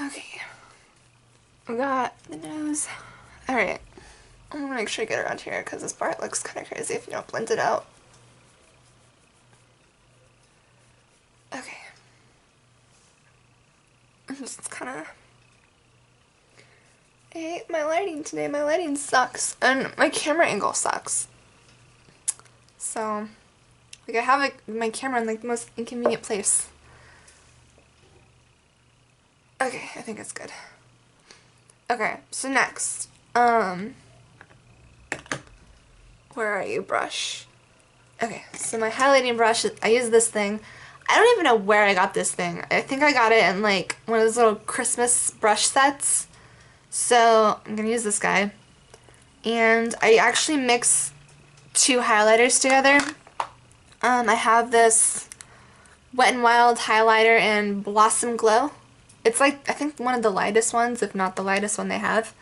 Okay, we got the nose. Alright, I'm gonna make sure I get around here because this part looks kind of crazy if you don't blend it out. Okay. I'm just kind of... I hate my lighting today. My lighting sucks. And my camera angle sucks. So, like I have my camera in like the most inconvenient place. Okay, I think it's good. Okay, so next, where are you, brush? Okay, so my highlighting brush, I use this thing. I don't even know where I got this thing. I think I got it in like one of those little Christmas brush sets. So I'm gonna use this guy. And I actually mix 2 highlighters together. I have this Wet n Wild highlighter in Blossom Glow. It's like, I think one of the lightest ones, if not the lightest one they have.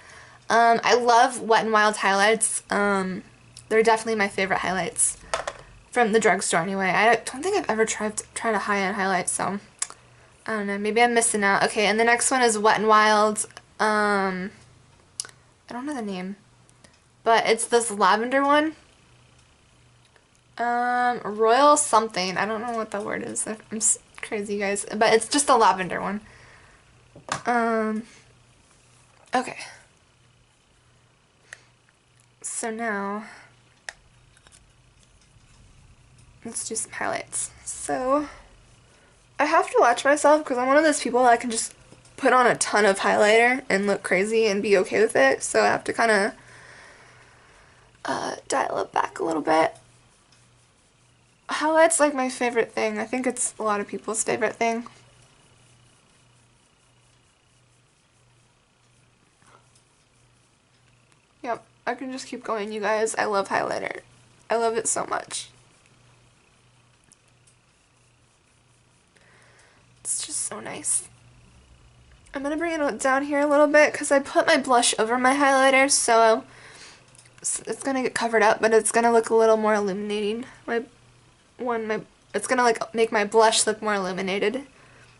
I love Wet n Wild highlights. They're definitely my favorite highlights. From the drugstore anyway. I don't think I've ever tried a high-end highlight, so I don't know. Maybe I'm missing out. Okay, and the next one is Wet n Wild. I don't know the name. But it's this lavender one. Royal something. I don't know what that word is. I'm crazy, guys. But it's just a lavender one. Okay. So now, let's do some highlights. So, I have to watch myself because I'm one of those people that can just put on a ton of highlighter and look crazy and be okay with it. So I have to kind of dial it back a little bit. Highlight's like my favorite thing. I think it's a lot of people's favorite thing. Yep, I can just keep going, you guys. I love highlighter. I love it so much. It's just so nice. I'm going to bring it down here a little bit because I put my blush over my highlighter, so it's going to get covered up, but it's going to look a little more illuminating. It's going to like make my blush look more illuminated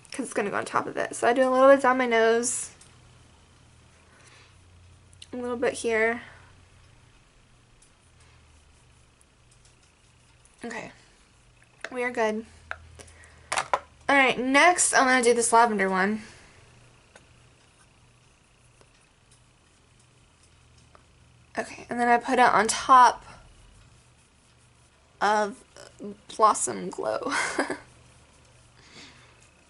because it's going to go on top of it. So I do a little bit down my nose. A little bit here. Okay. We are good. Alright, next I'm going to do this lavender one. Okay, and then I put it on top of Blossom Glow.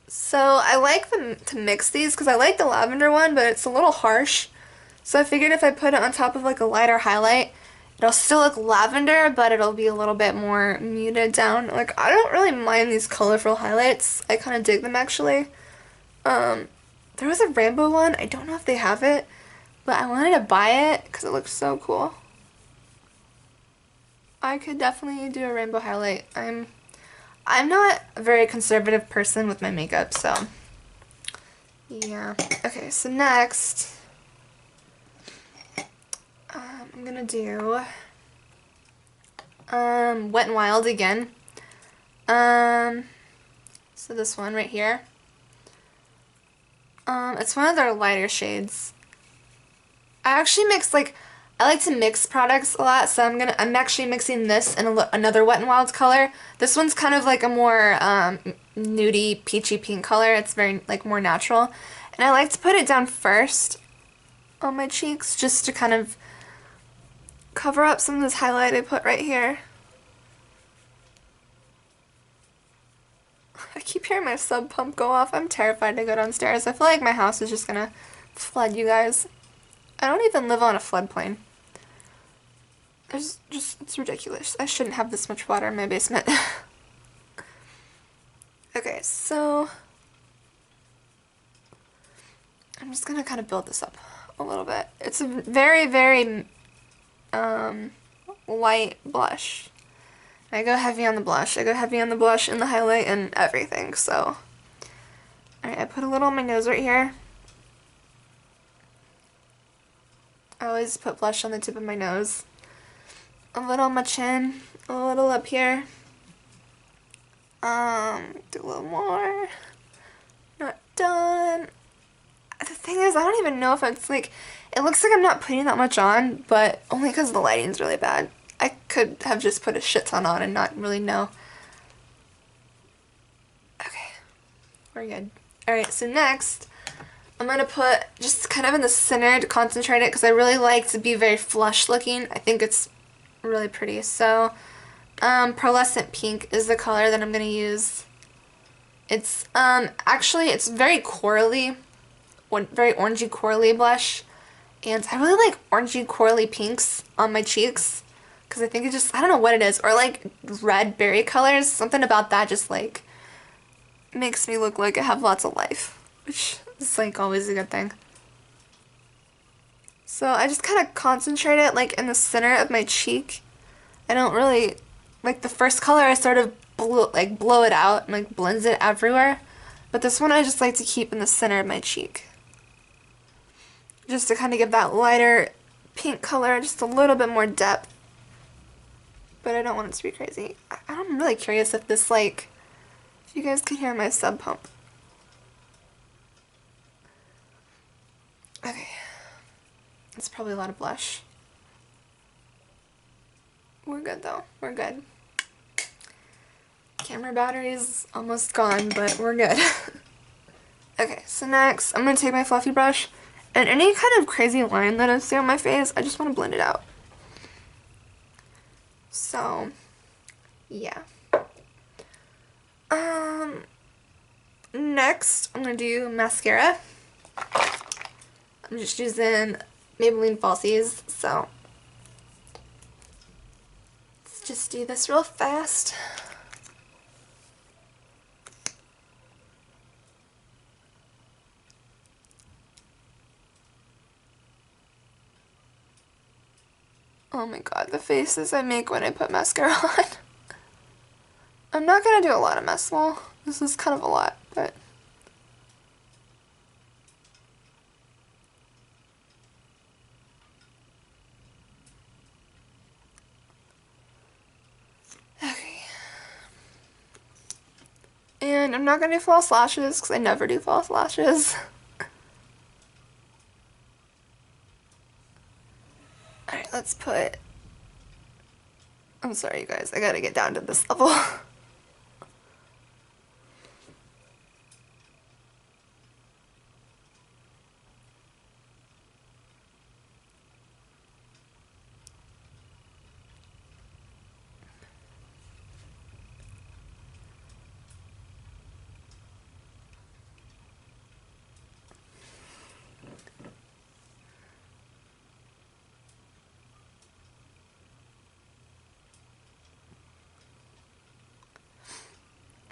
So I like to mix these because I like the lavender one, but it's a little harsh. So I figured if I put it on top of like a lighter highlight, it'll still look lavender, but it'll be a little bit more muted down. Like, I don't really mind these colorful highlights. I kind of dig them, actually. There was a rainbow one. I don't know if they have it, but I wanted to buy it because it looks so cool. I could definitely do a rainbow highlight. I'm not a very conservative person with my makeup, so yeah. Okay, so next, I'm gonna do Wet n Wild again. So this one right here. It's one of their lighter shades. I actually mix, like, I like to mix products a lot, so I'm actually mixing this and another Wet n Wild color. This one's kind of like a more nudie peachy pink color. It's very like more natural. And I like to put it down first on my cheeks just to kind of cover up some of this highlight I put right here. I keep hearing my sub pump go off. I'm terrified to go downstairs. I feel like my house is just gonna flood, you guys. I don't even live on a floodplain. It's ridiculous. I shouldn't have this much water in my basement. Okay, so I'm just gonna kind of build this up a little bit. It's a very, very light blush. I go heavy on the blush. I go heavy on the blush and the highlight and everything, so. Alright, I put a little on my nose right here. I always put blush on the tip of my nose. A little on my chin, a little up here. Do a little more. Not done. The thing is, I don't even know if it's like, it looks like I'm not putting that much on, but only because the lighting's really bad. I could have just put a shit ton on and not really know. Okay, we're good. Alright, so next, I'm going to put just kind of in the center to concentrate it because I really like to be very flush looking. I think it's really pretty. So, pearlescent pink is the color that I'm going to use. It's, actually, it's very corally, very orangey corally blush. And I really like orangey corally pinks on my cheeks. Because I think it just, I don't know what it is. Or like red berry colors. Something about that just like makes me look like I have lots of life. Which is like always a good thing. So I just kind of concentrate it like in the center of my cheek. I don't really, like the first color I sort of blow it out and like blends it everywhere. But this one I just like to keep in the center of my cheek. Just to kind of give that lighter pink color just a little bit more depth. But I don't want it to be crazy. I'm really curious if this like, if you guys can hear my sub pump. Okay. It's probably a lot of blush. We're good though. We're good. Camera battery's almost gone, but we're good. Okay, so next I'm going to take my fluffy brush and any kind of crazy line that I see on my face, I just want to blend it out. So, yeah. Next I'm going to do mascara. I'm just using Maybelline Falsies, so let's just do this real fast. Oh my god, the faces I make when I put mascara on. I'm not gonna do a lot of well, this is kind of a lot, but okay. And I'm not gonna do false lashes because I never do false lashes. Alright, let's put, I'm sorry you guys, I gotta get down to this level.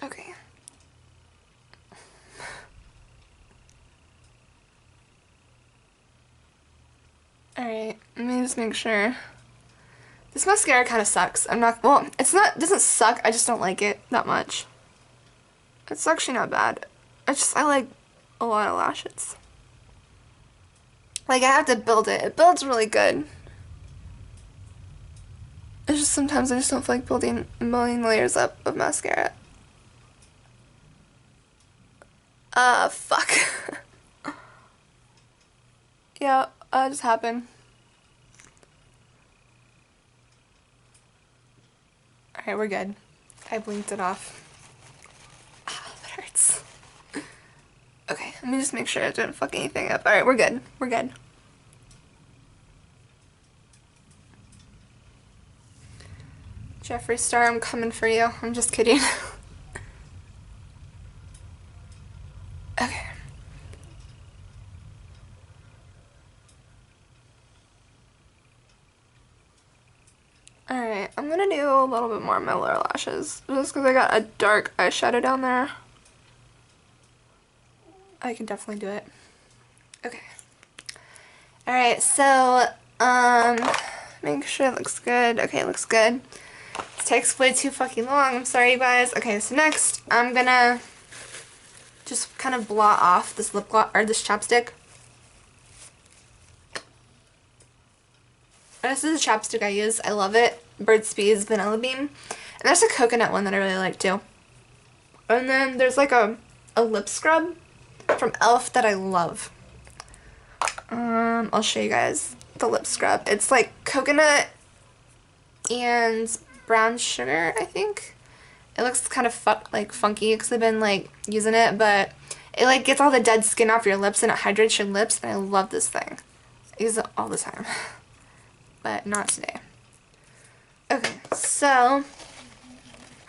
Okay. Alright, let me just make sure. This mascara kind of sucks. I'm not, well, it's not, it doesn't suck, I just don't like it that much. It's actually not bad. I like a lot of lashes. Like, I have to build it. It builds really good. It's just sometimes I just don't feel like building a million layers up of mascara. Fuck. Yeah, that just happened. Alright, we're good. I blinked it off. Ah, Let me just make sure I didn't fuck anything up. Alright, we're good. We're good. Jeffree Star, I'm coming for you. I'm just kidding. Okay. Alright, I'm gonna do a little bit more on my lower lashes. Just because I got a dark eyeshadow down there. I can definitely do it. Okay. Alright, so, make sure it looks good. Okay, it looks good. This takes way too fucking long. I'm sorry, you guys. Okay, so next, I'm gonna just kind of blot off this lip gloss, or this chapstick. This is a chapstick I use. I love it. Burt's Bees Vanilla Bean. And there's a coconut one that I really like too. And then there's like a lip scrub from e.l.f. that I love. I'll show you guys the lip scrub. It's like coconut and brown sugar, I think. It looks kind of funky because I've been like using it, but it like gets all the dead skin off your lips and it hydrates your lips, and I love this thing. I use it all the time. But not today. Okay, so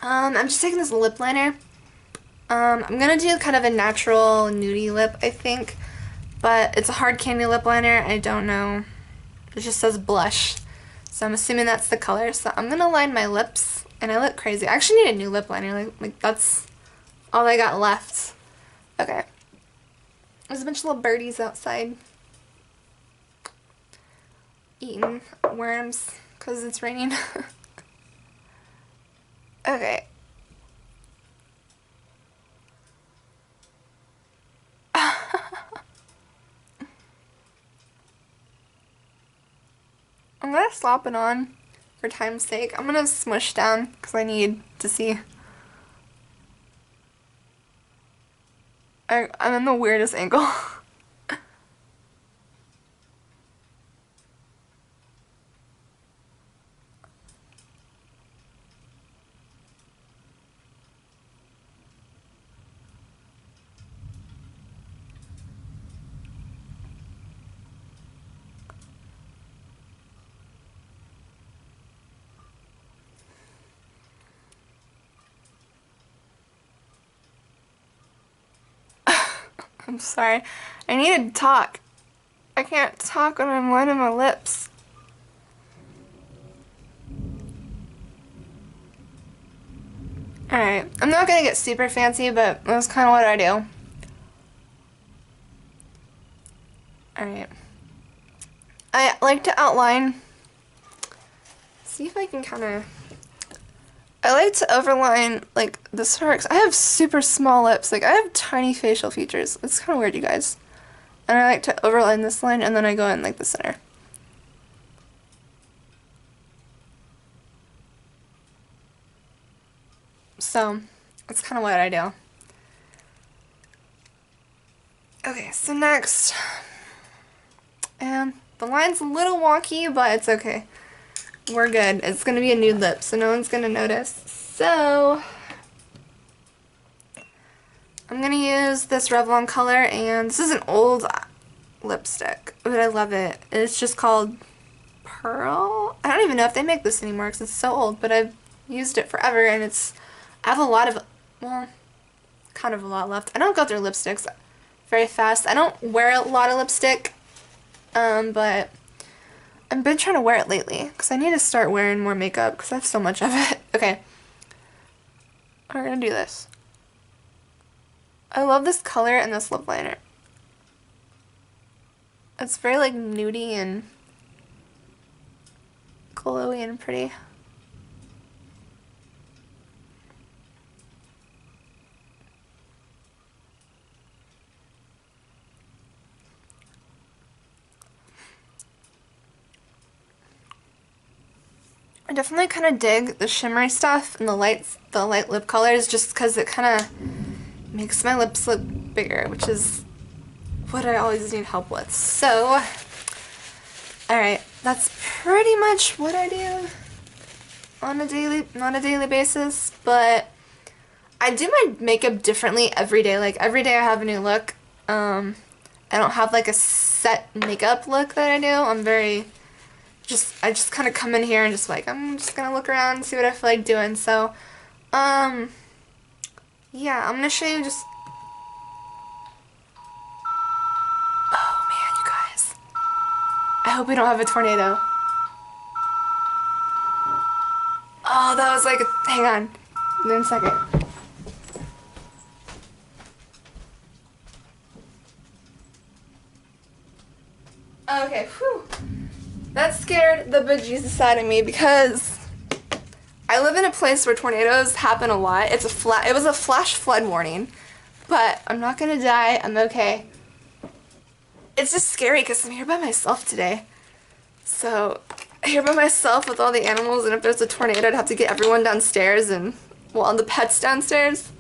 I'm just taking this lip liner. I'm gonna do kind of a natural nudie lip, I think, but it's a hard candy lip liner. I don't know. It just says blush, so I'm assuming that's the color. So I'm gonna line my lips, and I look crazy. I actually need a new lip liner. Like that's all I got left. Okay. There's a bunch of little birdies outside eating worms because it's raining. Okay. I'm gonna slop it on for time's sake. I'm gonna smush down because I need to see. I'm in the weirdest angle. I'm sorry. I need to talk. I can't talk when I'm lining my lips. Alright, I'm not gonna get super fancy, but that's kind of what I do. Alright. I like to outline. See if I can kind of... I like to overline, like, the sparks. I have super small lips. Like, I have tiny facial features. It's kind of weird, you guys. And I like to overline this line, and then I go in, like, the center. So, that's kind of what I do. Okay, so next... And the line's a little wonky, but it's okay. We're good. It's going to be a nude lip, so no one's going to notice. So, I'm going to use this Revlon color, and this is an old lipstick, but I love it. It's just called Pearl. I don't even know if they make this anymore because it's so old, but I've used it forever, and I have a lot of, well, kind of a lot left. I don't go through lipsticks very fast. I don't wear a lot of lipstick, but I've been trying to wear it lately because I need to start wearing more makeup because I have so much of it. Okay. We're going to do this. I love this color and this lip liner. It's very like nudie and glowy and pretty. I definitely kind of dig the shimmery stuff and the light lip colors just because it kind of makes my lips look bigger, which is what I always need help with. So, alright, that's pretty much what I do on a daily basis, but I do my makeup differently every day. Like, every day I have a new look. I don't have like a set makeup look that I do. I just kind of come in here and just like, I'm just gonna look around and see what I feel like doing. So, yeah, I'm gonna show you just, oh man, you guys. I hope we don't have a tornado. Oh, that was like, hang on, give me a second. Okay, whew. That scared the bejesus out of me because I live in a place where tornadoes happen a lot. It was a flash flood warning, but I'm not gonna die. I'm okay. It's just scary because I'm here by myself today. So, here by myself with all the animals, and if there's a tornado, I'd have to get everyone downstairs and, well, all the pets downstairs.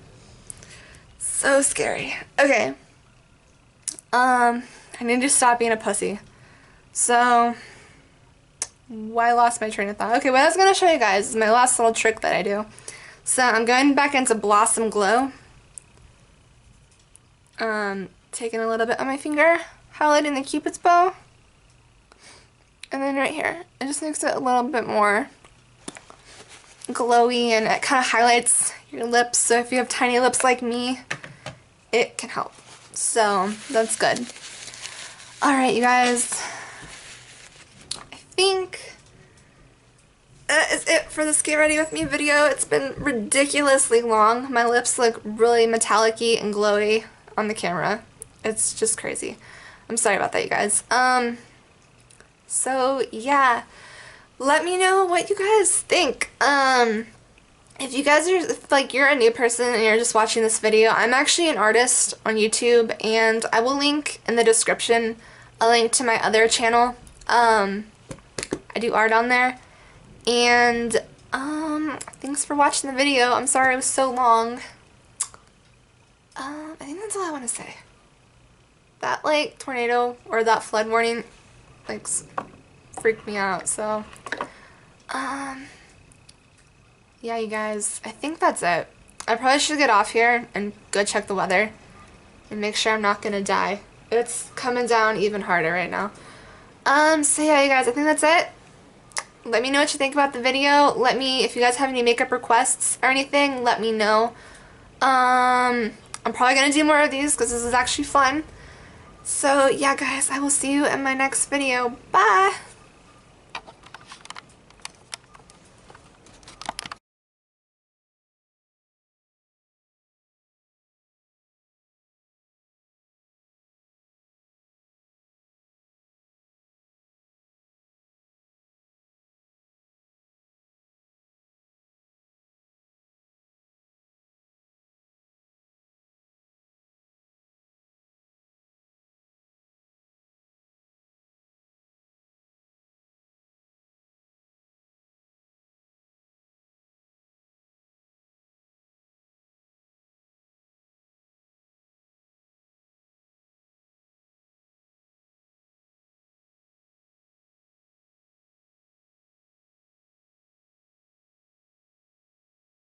So scary. Okay. I need to stop being a pussy. So, I lost my train of thought. Okay, what I was going to show you guys is my last little trick that I do. So, I'm going back into Blossom Glow. Taking a little bit on my finger, highlighting the Cupid's bow. And then right here, it just makes it a little bit more glowy, and it kind of highlights your lips. So if you have tiny lips like me, it can help. So, that's good. Alright, you guys. I think that is it for this Get Ready With Me video. It's been ridiculously long. My lips look really metallic-y and glowy on the camera. It's just crazy. I'm sorry about that, you guys. So, yeah. Let me know what you guys think. If you guys are, if, like, you're a new person and you're just watching this video, I'm actually an artist on YouTube, and I will link in the description a link to my other channel. I do art on there. And, thanks for watching the video. I'm sorry it was so long. I think that's all I want to say. That, like, tornado, or that flood warning, like, freaked me out, so, yeah, you guys, I think that's it. I probably should get off here and go check the weather and make sure I'm not gonna die. It's coming down even harder right now. So yeah, you guys, I think that's it. Let me know what you think about the video. Let me, if you guys have any makeup requests or anything, let me know. I'm probably gonna do more of these because this is actually fun. So yeah, guys, I will see you in my next video. Bye!